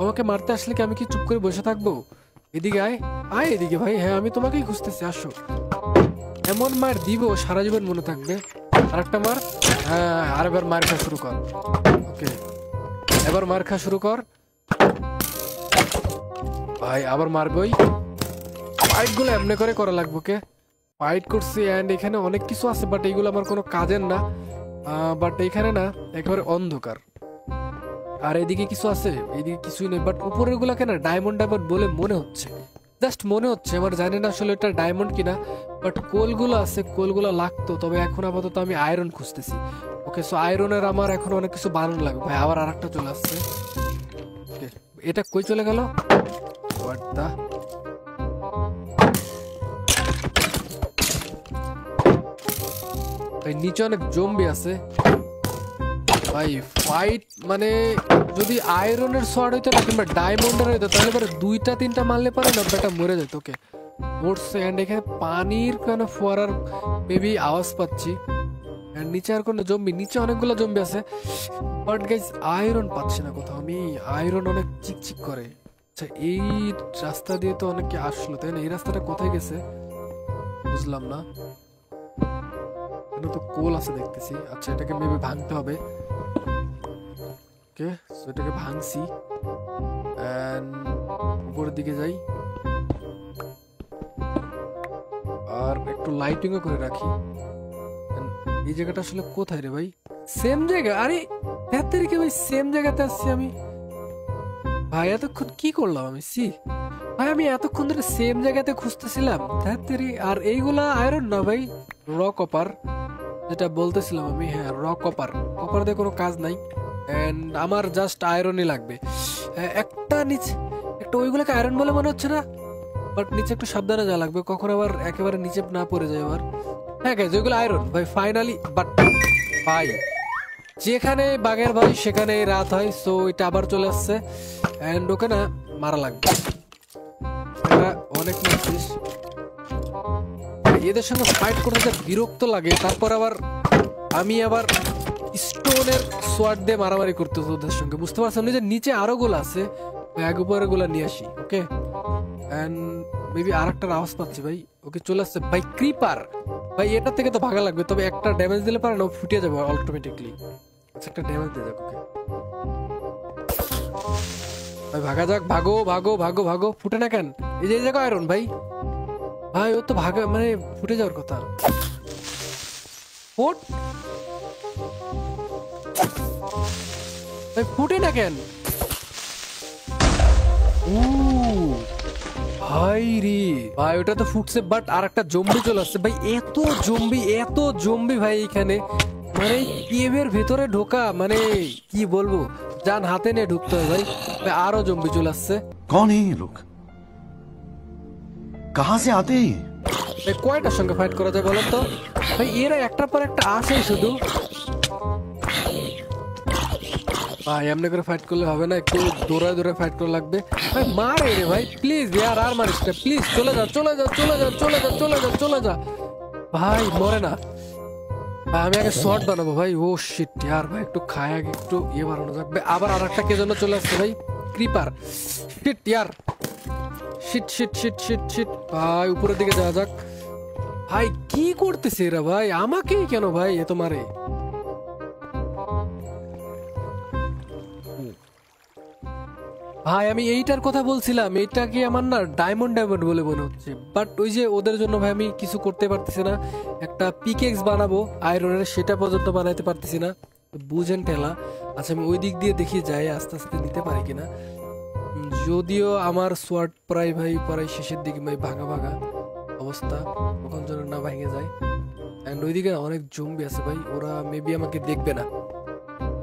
আমাকে মারতে আসলে কি আমি কি চুপ করে বসে থাকবো? এদিকে আয়, আয় এদিকে ভাই। হ্যাঁ, আমি তোমাকেই খুঁজতেছি, আসো। এমন মার দিব সারা জীবন মনে থাকবে। আরেকটা মার। হ্যাঁ, আর এবার মার খা শুরু কর। ওকে, এবার মার খা শুরু কর ভাই, আবার মারবই। ফাইট গুলো এমনি করে করা লাগবে। ওকে, ফাইট করছি অ্যান্ড এখানে অনেক কিছু আছে, বাট এইগুলো আমার কোনো কাজের না। বাট এখানে না, একেবারে অন্ধকার। আর এদিকে কিছু আছে, এদিকে কিছুই নেই। বাট উপরের গুলাকে না ডায়মন্ড বলে মনে হচ্ছে, জাস্ট মনে হচ্ছে, আমার জানি না আসলে এটা ডায়মন্ড কিনা। বাট কোলগুলো আছে, কোলগুলো লাগতো, তবে এখন আপাতত আমি আয়রন খুঁজতেছি। ওকে, সো আয়রনের আমার এখন অনেক কিছু বানানো লাগবে ভাই। আবার আরেকটা চলে আসছে। ওকে, এটা কই চলে গেল? হোয়াট দা, ভাই নিচে অনেক জম্বি আছে ভাই। ফাইট মানে যদি আয়রনের শট হইতো না কিংবা ডায়মন্ডের হইতো, তাহলে পরে 2-3টা মারলে পারে না বেটা মরে যেত। ওকে, মরছে। অ্যান্ড এখানে পানির কেন ফোয়ারার মেবি আওয়াজ পাচ্ছি। অ্যান্ড নিচে আর কোনো জম্বি, নিচে অনেকগুলো জম্বি আছে, বাট গাইজ আয়রন পাচ্ছি না কোথাও আমি। আয়রন অনেক চিকচিক করে। আচ্ছা, এই রাস্তা দিয়ে তো অনেকে আসলো, তাই না? এই রাস্তাটা কোথায় গেছে বুঝলাম না। তো কোল আছে দেখতেছি। আচ্ছা, এটাকে মেবি ভাঙতে হবে। ওকে, সো এটাকে ভাঙছি এন্ড উপরের দিকে যাই। আর একটু লাইটিংও করে রাখি। এই জায়গাটা আসলে কোথায় রে ভাই? সেম জায়গা? আরে তাড়াতাড়ি ভাই, সেম জায়গাতে আসছি আমি ভাই। এতক্ষণ কি করলাম আমি? ভাই আমি এতক্ষণ ধরে সেম জায়গাতে খুঁজতেছিলাম তাড়াতাড়ি। আর এইগুলা আয়রন না ভাই, র কপার, যেটা বলতেছিলাম আমি। হ্যাঁ, র কপার। কপার দিয়ে কোনো কাজ নাই এন্ড আমার জাস্ট আয়রনই লাগবে। একটা নিচে, একটা ওইগুলোকে আয়রন বলে মনে হচ্ছে না, বাট নিচে একটু সাবধানে যাওয়া লাগবে, কখন আবার একেবারে নিচে না পড়ে যায় আবার। হ্যাঁ গাইজ, ওইগুলো আয়রন ভাই ফাইনালি। বাট ভাই, যেখানে বাঘের ভাই সেখানে রাত হয়। সো এটা আবার চলে আসছে এন্ড ওকে না মারা লাগবে। অনেক মারছিস, এদের সঙ্গে ফাইট করতে বিরক্ত লাগে। তারপর আবার আমি আবার স্টোনের সোয়ার্ড দিয়ে মারামারি করতে ওদের সঙ্গে, বুঝতে পারছেন? যে নিচে আরো গোলা আছে, এক উপরে গোলা নিয়ে আসি। ওকে, এন্ড মেবি আর একটা আওয়াজ পাচ্ছি ভাই। ওকে, চলে আসছে ভাই ক্রিপার। ভাই এটা থেকে তো ভাগা লাগবে, তবে একটা ড্যামেজ দিলে পারে না, ফুটে যাবে অটোমেটিকলি। আচ্ছা একটা ড্যামেজ দিয়ে যাক ওকে ভাই, ভাগা যাক, ভাগো ভাগো ভাগো ভাগো। ফুটে না কেন? এই যে জায়গা আয়রন ভাই, ভাই ও তো ভাগা মানে ফুটে যাওয়ার কথা। ফুট ভাই, ফুটে না কেন? ভাই রে ভাই, ওটা তো ফুটছে, বাট আর একটা জম্বি চলে আসছে ভাই। এত জম্বি ভাই এখানে, মানে কেভের ভেতরে ঢোকা মানে কি বলবো, যান হাতে নিয়ে ঢুকতে হয় ভাই। ভাই আরো জম্বি চলে আসছে। कौन है ये लोग? कहां से आते हैं? ভাই কয়টার সঙ্গে ফাইট করা যায় বলেন তো ভাই? এরা একটার পর একটা আসে শুধু। ভাই এমনি করে ফাইট করলে হবে না, একটু দৌড়ায় দৌড়ায় ফাইট করা লাগবে ভাই। মারে রে ভাই, প্লিজ ইয়ার, আর মারিস না প্লিজ, চলে যা চলে যা চলে যা চলে যা চলে যা চলে যা ভাই, মরে না ভাই। আমি আগে শর্ট বানাবো ভাই। ও শিট ইয়ার ভাই, একটু খায় আগে একটু ইয়ে বানানো যাক ভাই। আবার আর একটা কে জন্য চলে আসছে ভাই, ক্রিপার। শিট ইয়ার, shit shit shit shit shit ভাই, উপরের দিকে যাওয়া যাক ভাই। কি করতেছে এরা ভাই, আমাকেই কেন ভাই এত মারে? ভাই আমি এইটার কথা বলছিলাম, এইটাকে আমার না ডায়মন্ড বলে মনে হচ্ছে, বাট ওই যে ওদের জন্য ভাই আমি কিছু করতে পারতেছি না। একটা পিকেক্স বানাবো আয়রনের, সেটা পর্যন্ত বানাইতে পারতেছি না, বুঝেন ঠেলা। আচ্ছা আমি ওই দিক দিয়ে দেখি যাই, আস্তে আস্তে নিতে পারি কিনা। যদিও আমার সোয়ার্ড প্রায় শেষের দিকে ভাই, ভাঙা ভাঙা অবস্থা, কখন যেন না ভেঙে যায়। অ্যান্ড ওইদিকে অনেক জম্বি আছে ভাই, ওরা মেবি আমাকে দেখবে না।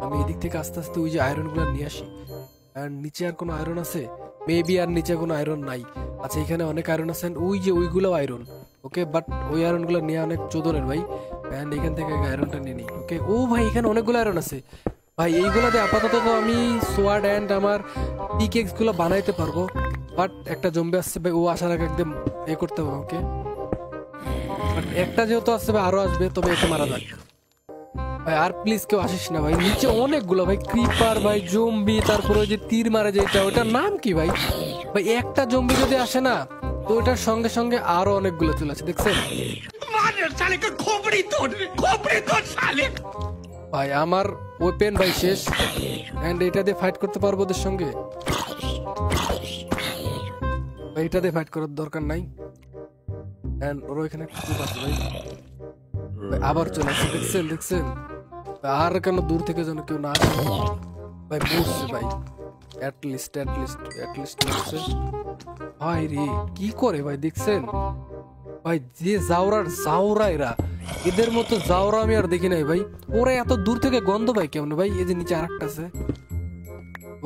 আমি এদিক থেকে আস্তে আস্তে ওই যে আয়রনগুলো নিয়ে আসি। এন্ড নিচে আর কোনো আয়রন আছে? মেবি আর নিচে কোনো আয়রন নাই। আচ্ছা এখানে অনেক আয়রন আছে, ওই যে ওইগুলো আয়রন, ওকে, বাট ওই আয়রনগুলো নিয়ে অনেক চোদনের ভাই। এন্ড এখান থেকে আয়রনটা নিয়ে নিই, ওকে। ও ভাই এখানে অনেকগুলো আয়রন আছে ভাই, এইগুলোতে আপাতত তো আমি সোয়ার্ড অ্যান্ড আমার পিকেক্স গুলো বানাইতে পারবো। বাট একটা জম্বি আসছে ভাই, ও আসার আগে একদম এ করতে হবে ওকে। বাট একটা যেহেতু আসছে ভাই, আরো আসবে, তবে একে মারা যাক ভাই। আর প্লিজ কেউ আসিস না ভাই, নিচে অনেকগুলো ভাই ক্রিপার ভাই, জম্বি, তারপরে ওই যে তীর মারে যেটা, ওটার নাম কি ভাই? ভাই একটা জম্বি যদি আসে না, তো ওটার সঙ্গে সঙ্গে আরো অনেকগুলো চলে আসে, দেখছেন ভাই। আমার ওপেন ভাই শেষ, এন্ড এটা দিয়ে ফাইট করতে পারবো ওদের সঙ্গে ভাই, এটা দিয়ে ফাইট করার দরকার নাই। এন্ড ওরা এখানে খুব আছে ভাই, আবার চলে আসছে, দেখছেন আর কেন দূর থেকে যেন কেউ না আসে ভাই, বুঝছে ভাই। অ্যাটলিস্ট ভাই রে, কি করে ভাই দেখছেন ভাই, যে জাউরা এরা, এদের মতো জাউরা আমি আর দেখি নাই ভাই। ওরা এত দূর থেকে গন্ধ ভাই কেমন ভাই? এই যে নিচে আরেকটা আছে,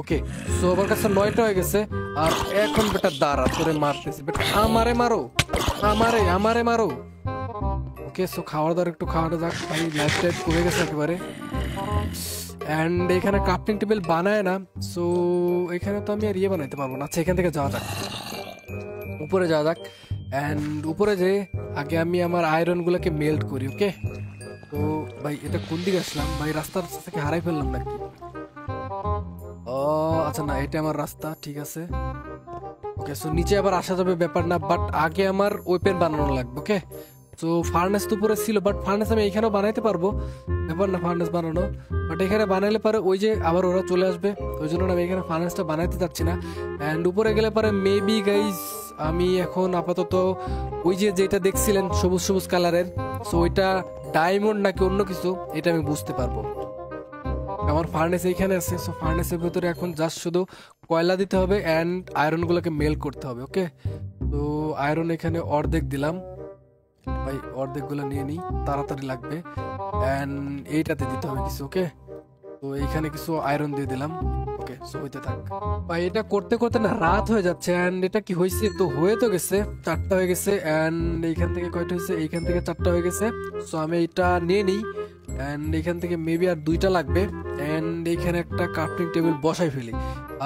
ওকে। সো আমার কাছে 9টা হয়ে গেছে, আর এখন বেটা দাঁড়া, তোরে মারতেছি বেটা, আমারে মারো ওকে। সো খাওয়ার দাওয়ার একটু খাওয়ানো যাক ভাই, লাইফ টাইপ কমে গেছে একেবারে। অ্যান্ড এখানে ক্রাফটিং টেবিল বানায় না, সো এখানে তো আমি আর ইয়ে বানাইতে পারবো না। আচ্ছা এখান থেকে যাওয়া যাক, উপরে যাওয়া যাক। অ্যান্ড উপরে যে আগে আমি আমার আয়রন গুলাকে মেল্ট করি, ওকে। তো ভাই এটা কোন দিকে আসলাম ভাই? রাস্তার থেকে হারাই ফেললাম নাকি? ও আচ্ছা না, এটা আমার রাস্তা, ঠিক আছে ওকে। সো নিচে আবার আসা যাবে, ব্যাপার না, বাট আগে আমার ওয়েপেন বানানো লাগবে, ওকে। তো ফার্নেস তো উপরে ছিল, বাট ফার্নেস আমি এখানেও বানাইতে পারবো, ব্যাপার না ফার্নেস বানানো। বাট এখানে বানাইলে পারে ওই যে আবার ওরা চলে আসবে, ওই জন্য আমি এখানে ফার্নেসটা বানাইতে চাচ্ছি না। অ্যান্ড উপরে গেলে পারে মেবি গাইজ, আমি এখন আপাতত ওই যে যেটা দেখছিলেন সবুজ কালারের, সো ওইটা ডায়মন্ড নাকি অন্য কিছু, এটা আমি বুঝতে পারবো। আমার ফার্নেস এইখানে আছে, সো ফার্নেসের ভেতরে এখন জাস্ট শুধু কয়লা দিতে হবে অ্যান্ড আয়রন গুলোকে মেল করতে হবে, ওকে। তো আয়রন এখানে অর্ধেক দিলাম ভাই, অর্ধেক গুলো নিয়ে নিই, তাড়াতাড়ি লাগবে। এন্ড এইটাতে দিতে হবে কিছু, ওকে। তো এইখানে কিছু আয়রন দিয়ে দিলাম, ওকে। সো হইতে থাক ভাই, এটা করতে করতে না রাত হয়ে যাচ্ছে। এন্ড এটা কি হয়েছে, তো হয়ে তো গেছে, 4টা হয়ে গেছে। এন্ড এইখান থেকে কয়টা হয়েছে? এইখান থেকে 4টা হয়ে গেছে। সো আমি এটা নিয়ে নিই। এন্ড এখান থেকে মেবি আর 2টা লাগবে। এন্ড এখানে একটা ক্রাফটিং টেবিল বসাই ফেলি।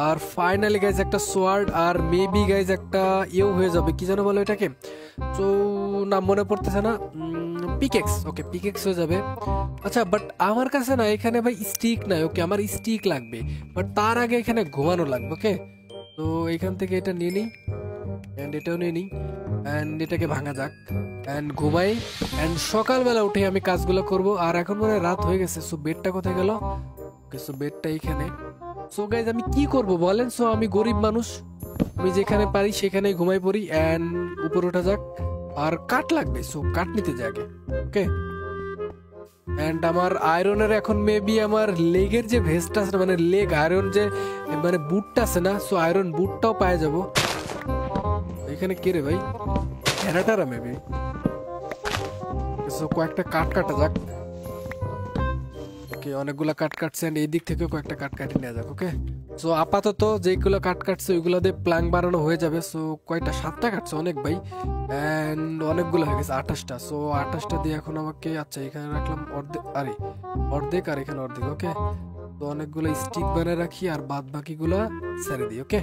আর ফাইনালি গাইজ একটা সোয়ার্ড, আর মেবি গাইজ একটা ইয়েও হয়ে যাবে, কি যেন বলো এটাকে, তো নাম মনে পড়তেছে না, পিকেক্স, ওকে পিকেক্স হয়ে যাবে। আচ্ছা বাট আমার কাছে না এখানে ভাই স্টিক নাই, ওকে আমার স্টিক লাগবে, বাট তার আগে এখানে ঘুমানো লাগবে, ওকে। তো এখান থেকে এটা নিয়ে নিই, এন্ড এটাও নিয়ে নিই। এন্ড এটাকে ভাঙা যাক এন্ড ঘুমাই এন্ড সকালবেলা উঠে আমি কাজগুলো করব। আর এখন মনে হয় রাত হয়ে গেছে, সো বেডটা কোথায় গেল? ওকে, সো বেডটা এইখানে। সো গাইজ আমি কি করব বলেন? সো আমি গরিব মানুষ, আমি যেখানে পারি সেখানে ঘুমাই পড়ি এন্ড উপর ওঠা যাক। আর কাঠ লাগবে, সো কাঠ নিতে যাই আগে। ওকে, এন্ড আমার আয়রনের এখন মেবি আমার লেগের যে ভেস্টটা আছে, মানে লেগ আয়রন যে মানে বুটটা আছে না, সো আয়রন বুটটাও পাওয়া যাবো। এখানে কে রে ভাই? হ্যারাটারা মেবি। সো কয়েকটা কাঠ কাটা যাক। ওকে, অনেকগুলা কাঠ কাটছে এন্ড এই দিক থেকে কয়েকটা কাঠ কাটি নেওয়া যাক। ওকে, সো আপাতত যেগুলো কাঠ কাটছে ওইগুলো দিয়ে প্ল্যাং বানানো হয়ে যাবে। সো কয়টা? 7টা কাটছে, অনেক ভাই। এন্ড অনেকগুলো হয়ে গেছে, 28টা। সো 28টা দিয়ে এখন আমাকে, আচ্ছা এখানে রাখলাম অর্ধেক, আরে অর্ধেক আর এখানে অর্ধেক। ওকে, তো অনেকগুলো স্টিক বানিয়ে রাখি আর বাদ বাকিগুলা ছেড়ে দিই। ওকে,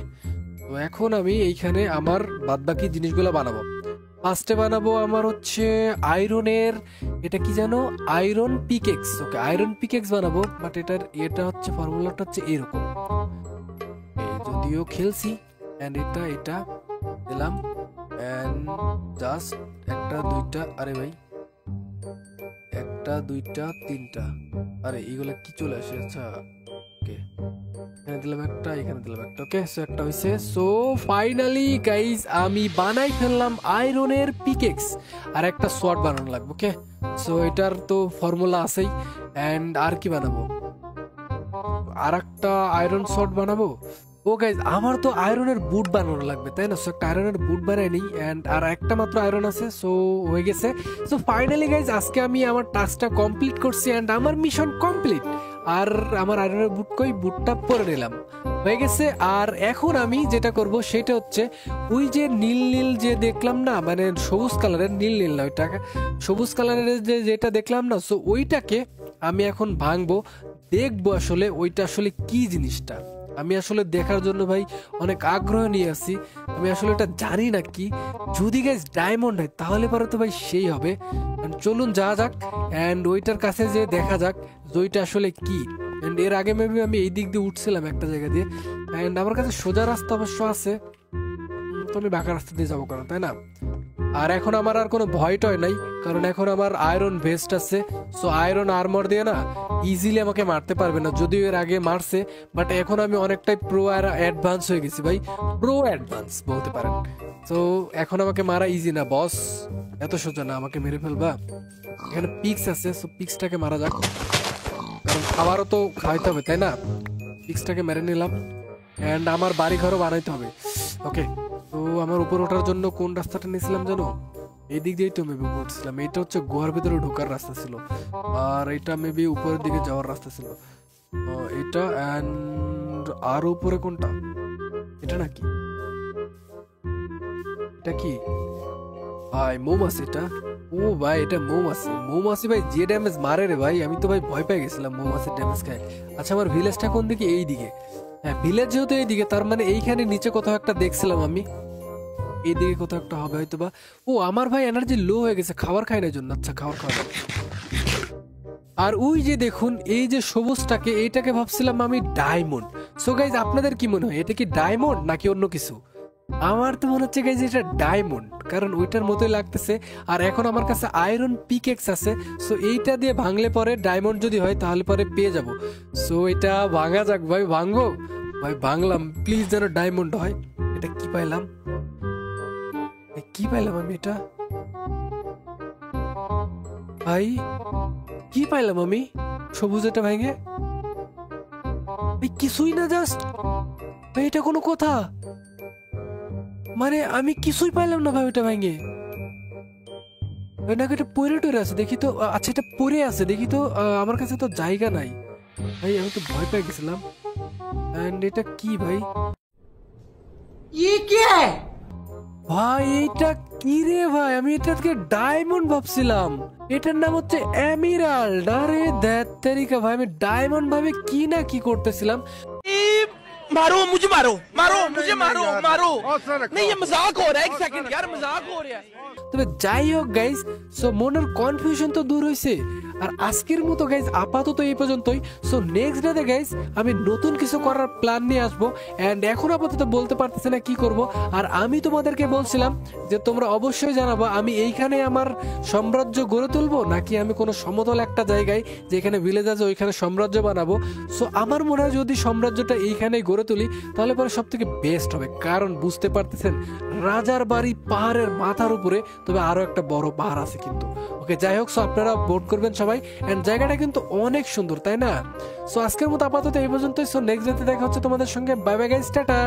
তো এখন আমি এইখানে আমার বাদ বাকি জিনিসগুলো বানাবো। ফার্স্টে বানাবো আমার হচ্ছে আয়রনের, এটা কি জানো? Iron pickaxe. Okay, iron pickaxe বানাবো, বাট এটা হচ্ছে ফর্মুলাটা হচ্ছে এরকম। এই যদিও খেলছি এন্ড এটা দিলাম এন্ড জাস্ট একটা দুইটা, আরে ভাই একটা দুইটা তিনটা, আরে এইগুলা কি চলে আসে? আচ্ছা ওকে, এখানে দিলাম একটা, এখানে দিলাম একটা। ওকে, সো একটা হইছে। সো ফাইনালি গাইজ আমি বানাই ফেললাম আয়রনের পিকেক্স। আর একটা সোয়ার্ড বানানো লাগবে। ওকে, সো এটার তো ফর্মুলা আছেই। এন্ড আর কি বানাবো? আর একটা আয়রন সোয়ার্ড বানাবো। ও গাইজ আমার তো আয়রনের বুট বানানো লাগবে, তাই না? সো একটা আয়রনের বুট বানাই নিই এন্ড আর একটা মাত্র আয়রন আছে। সো হয়ে গেছে। সো ফাইনালি গাইজ আজকে আমি আমার টাস্কটা কমপ্লিট করছি এন্ড আমার মিশন কমপ্লিট। আর আমার আয়রনের বুট কই? বুটটা পরে নিলাম, হয়ে গেছে। আর এখন আমি যেটা করব সেটা হচ্ছে ওই যে নীল নীল যে দেখলাম না, মানে সবুজ কালারের, নীল নীল না ওইটা, সবুজ কালারের যেটা দেখলাম না, সো ওইটাকে আমি এখন ভাঙবো, দেখবো আসলে ওইটা আসলে কি জিনিসটা। আমি আসলে দেখার জন্য ভাই অনেক আগ্রহ নিয়ে আসি। আমি আসলে এটা জানি না কি, যদি গাইজ ডায়মন্ড হয় তাহলে পরে তো ভাই সেই হবে। চলুন যাওয়া যাক এন্ড ওইটার কাছে যে দেখা যাক যে ওইটা আসলে কি। এন্ড এর আগে মেবি আমি এই দিক দিয়ে উঠছিলাম একটা জায়গা দিয়ে এন্ড আমার কাছে সোজা রাস্তা অবশ্য আছে, তো আমি বাঁকা রাস্তা দিয়ে যাবো কেন, তাই না? আর এখন আমার আর কোনো ভয় টয় নাই, কারণ এখন আমার আয়রন ভেস্ট আছে। সো আয়রন আর্মর দিয়ে না ইজিলি আমাকে মারতে পারবে না, যদিও এর আগে মারছে, বাট এখন আমি অনেকটাই প্রো আর অ্যাডভান্স হয়ে গেছি ভাই, প্রো অ্যাডভান্স বলতে পারেন। তো এখন আমাকে মারা ইজি না বস, এত সোজা না, আমাকে মেরে ফেলবা। এখানে পিক্স আছে, সো পিক্সটাকে মারা যাক, কারণ খাবারও তো খাইতে হবে, তাই না? পিক্সটাকে মেরে নিলাম এন্ড আমার বাড়ি ঘরও বানাইতে হবে। ওকে, তো আমার উপর ওঠার জন্য কোন রাস্তাটা নিয়েছিলাম জানো? এই দিক দিয়েই তো মেবি উঠছিলাম। এটা হচ্ছে গুহার ভিতরে ঢোকার রাস্তা ছিল, আর এটা মেবি উপরের দিকে যাওয়ার রাস্তা ছিল। এটা এন্ড আর উপরে কোনটা? এটা নাকি? এটা কি ভাই? মৌমাছি এটা? ও ভাই এটা মৌমাছি। মৌমাছি ভাই যে ড্যামেজ মারে রে ভাই, আমি তো ভাই ভয় পেয়ে গেছিলাম মৌমাছির ড্যামেজ খায়। আচ্ছা আমার ভিলেজটা কোন দিকে? এই দিকে। হ্যাঁ, ভিলেজ যেহেতু এইদিকে, তার মানে এইখানে নিচে কোথাও একটা দেখছিলাম আমি, এইদিকে কোথাও একটা হবে হয়তো বা। ও আমার ভাই এনার্জি লো হয়ে গেছে, খাবার খাই না জন্য। আচ্ছা খাবার খাওয়া। আর ওই যে দেখুন এই যে সবুজটাকে, এইটাকে ভাবছিলাম আমি ডায়মন্ড। সো গাইজ আপনাদের কি মনে হয়, এটা কি ডায়মন্ড নাকি অন্য কিছু? আমার তো মনে হচ্ছে গাইজ এটা ডায়মন্ড, কারণ ওইটার মতোই লাগতেছে। আর এখন আমার কাছে আয়রন পিকেক্স আছে, সো এইটা দিয়ে ভাঙলে পরে ডায়মন্ড যদি হয় তাহলে পরে পেয়ে যাব। সো এটা ভাঙা যাক ভাই, ভাঙবো ভাই, ভাঙলাম, প্লিজ যেন ডায়মন্ড হয়। এটা কি পাইলাম? কি পাইলাম আমি? এটা ভাই কি পাইলাম আমি? সবুজ এটা ভেঙে কিছুই না, জাস্ট ভাই এটা কোনো কথা? মানে আমি কিছুই পাইলাম না ভাই ওটা ভেঙে। নাকি এটা পরে টরে আছে দেখি তো। আচ্ছা এটা পরে আছে দেখি তো, আমার কাছে তো জায়গা নাই ভাই, আমি তো ভয় পেয়ে গেছিলাম। এন্ড এটা কি ভাই? ভাই এটা কি রে ভাই? আমি এটাকে ডায়মন্ড ভাবছিলাম, এটার নাম হচ্ছে এমিরাল্ড। আরে ধ্যাত্তেরিকা ভাই, আমি ডায়মন্ড ভাবে কি না কি করতেছিলাম। मारो मुझे मारो मारो मुझे मारो मारो नहीं ये मजाक हो रहा है एक सेकंड यार मजाक हो रहा है তবে যাই হোক গাইজ, সো মনের কনফিউশন তো দূর হয়েছে। আর আজকের মতো গাইজ আপাতত এই পর্যন্তই। সো নেক্সট ডেতে গাইজ আমি নতুন কিছু করার প্ল্যান নিয়ে আসবো, এন্ড এখন আপাতত বলতে পারতেছি না কি করব। আর আমি তোমাদেরকে বলছিলাম যে তোমরা অবশ্যই জানাবো আমি এইখানে আমার সাম্রাজ্য গড়ে তুলবো নাকি আমি কোনো সমতল একটা জায়গায় যেখানে ভিলেজ আছে ওইখানে সাম্রাজ্য বানাবো। সো আমার মনে হয় যদি সাম্রাজ্যটা এইখানেই গড়ে তুলি তাহলে পরে সব থেকে বেস্ট হবে, কারণ বুঝতে পারতেছেন রাজার বাড়ি পাহাড়ের মাথার উপরে, তবে আরো একটা বড় পাহাড় আছে কিন্তু। ওকে যাই হোক, সো আপনারা ভোট করবেন সবাই, এন্ড জায়গাটা কিন্তু অনেক সুন্দর, তাই না? সো আজকের মতো আপাতত এই পর্যন্তই। সো নেক্সট ডেতে দেখা হচ্ছে তোমাদের সঙ্গে। Bye bye guys, tata.